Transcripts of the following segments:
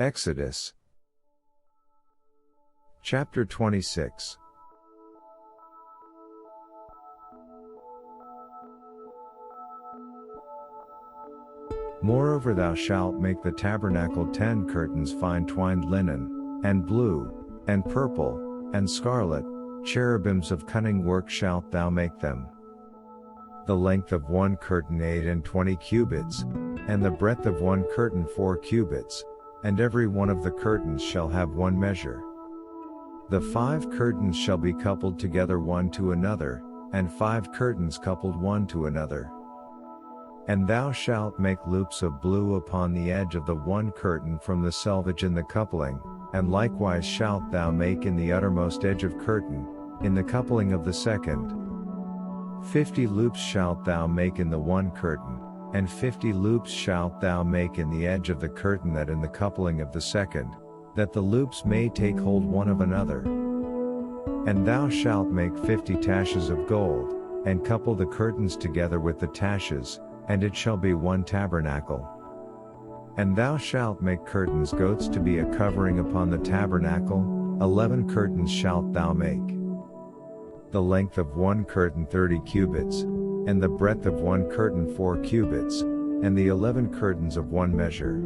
Exodus chapter 26. Moreover thou shalt make the tabernacle 10 curtains fine twined linen, and blue, and purple, and scarlet, cherubims of cunning work shalt thou make them. The length of one curtain 8 cubits, and the breadth of one curtain 4 cubits, and every one of the curtains shall have one measure. The 5 curtains shall be coupled together one to another, and 5 curtains coupled one to another. And thou shalt make loops of blue upon the edge of the one curtain from the selvage in the coupling, and likewise shalt thou make in the uttermost edge of curtain, in the coupling of the second. 50 loops shalt thou make in the one curtain, and 50 loops shalt thou make in the edge of the curtain that in the coupling of the second, that the loops may take hold one of another. And thou shalt make 50 taches of gold, and couple the curtains together with the taches, and it shall be one tabernacle. And thou shalt make curtains goats to be a covering upon the tabernacle, 11 curtains shalt thou make. The length of one curtain 30 cubits, and the breadth of one curtain 4 cubits, and the 11 curtains of one measure.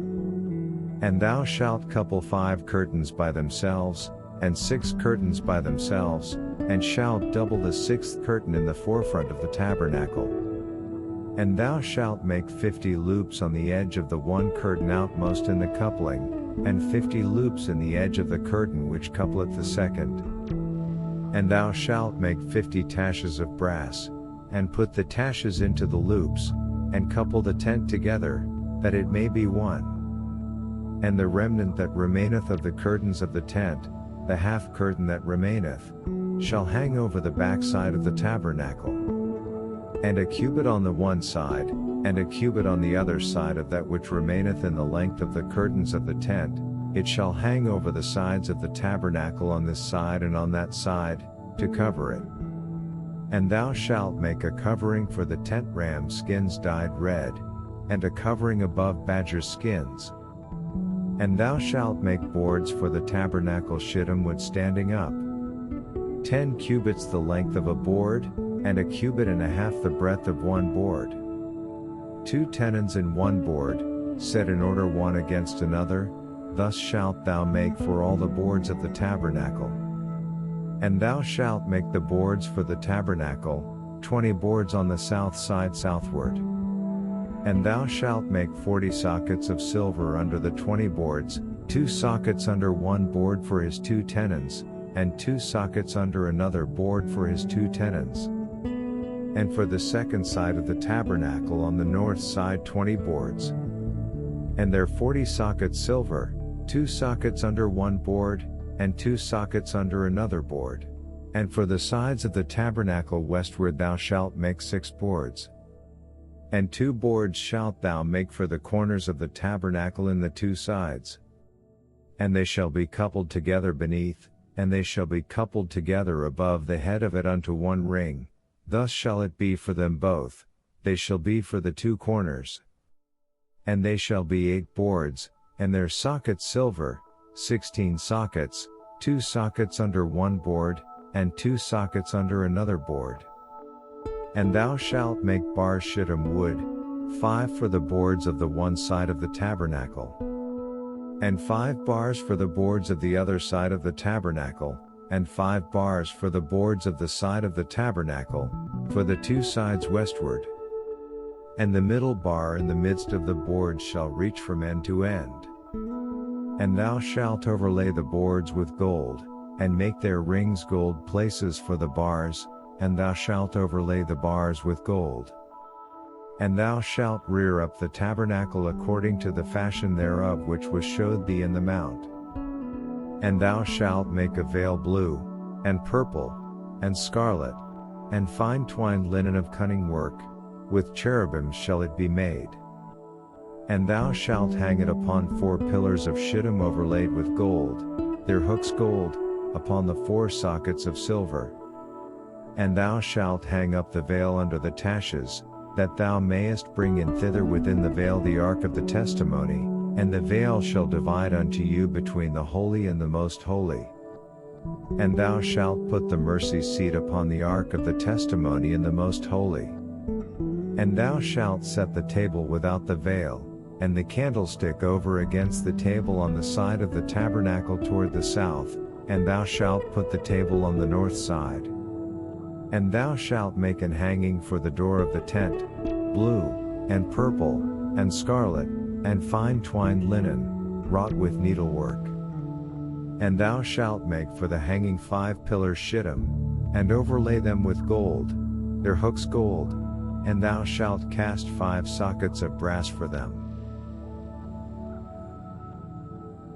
And thou shalt couple 5 curtains by themselves, and 6 curtains by themselves, and shalt double the 6th curtain in the forefront of the tabernacle. And thou shalt make 50 loops on the edge of the one curtain outmost in the coupling, and 50 loops in the edge of the curtain which coupleth the second. And thou shalt make 50 taches of brass, and put the taches into the loops, and couple the tent together, that it may be one. And the remnant that remaineth of the curtains of the tent, the half curtain that remaineth, shall hang over the backside of the tabernacle. And a cubit on the one side, and a cubit on the other side of that which remaineth in the length of the curtains of the tent, it shall hang over the sides of the tabernacle on this side and on that side, to cover it. And thou shalt make a covering for the tent ram skins dyed red, and a covering above badger skins. And thou shalt make boards for the tabernacle shittim wood standing up. 10 cubits the length of a board, and a cubit and a half the breadth of one board. 2 tenons in one board, set in order one against another, thus shalt thou make for all the boards of the tabernacle. And thou shalt make the boards for the tabernacle, 20 boards on the south side southward. And thou shalt make 40 sockets of silver under the 20 boards, 2 sockets under one board for his 2 tenons, and 2 sockets under another board for his 2 tenons. And for the second side of the tabernacle on the north side 20 boards. And their 40 sockets silver, 2 sockets under one board, and 2 sockets under another board. And for the sides of the tabernacle westward thou shalt make 6 boards. And 2 boards shalt thou make for the corners of the tabernacle in the 2 sides. And they shall be coupled together beneath, and they shall be coupled together above the head of it unto one ring. Thus shall it be for them both, they shall be for the 2 corners. And they shall be 8 boards, and their sockets silver, 16 sockets, 2 sockets under one board, and 2 sockets under another board. And thou shalt make bars shittim wood, 5 for the boards of the one side of the tabernacle. And 5 bars for the boards of the other side of the tabernacle, and 5 bars for the boards of the side of the tabernacle, for the 2 sides westward. And the middle bar in the midst of the boards shall reach from end to end. And thou shalt overlay the boards with gold, and make their rings gold places for the bars, and thou shalt overlay the bars with gold. And thou shalt rear up the tabernacle according to the fashion thereof which was showed thee in the mount. And thou shalt make a veil blue, and purple, and scarlet, and fine twined linen of cunning work, with cherubims shall it be made. And thou shalt hang it upon 4 pillars of shittim overlaid with gold, their hooks gold, upon the 4 sockets of silver. And thou shalt hang up the veil under the taches, that thou mayest bring in thither within the veil the ark of the testimony, and the veil shall divide unto you between the holy and the most holy. And thou shalt put the mercy seat upon the ark of the testimony in the most holy. And thou shalt set the table without the veil, and the candlestick over against the table on the side of the tabernacle toward the south, and thou shalt put the table on the north side. And thou shalt make an hanging for the door of the tent, blue, and purple, and scarlet, and fine twined linen, wrought with needlework. And thou shalt make for the hanging 5 pillars shittim, and overlay them with gold, their hooks gold, and thou shalt cast 5 sockets of brass for them.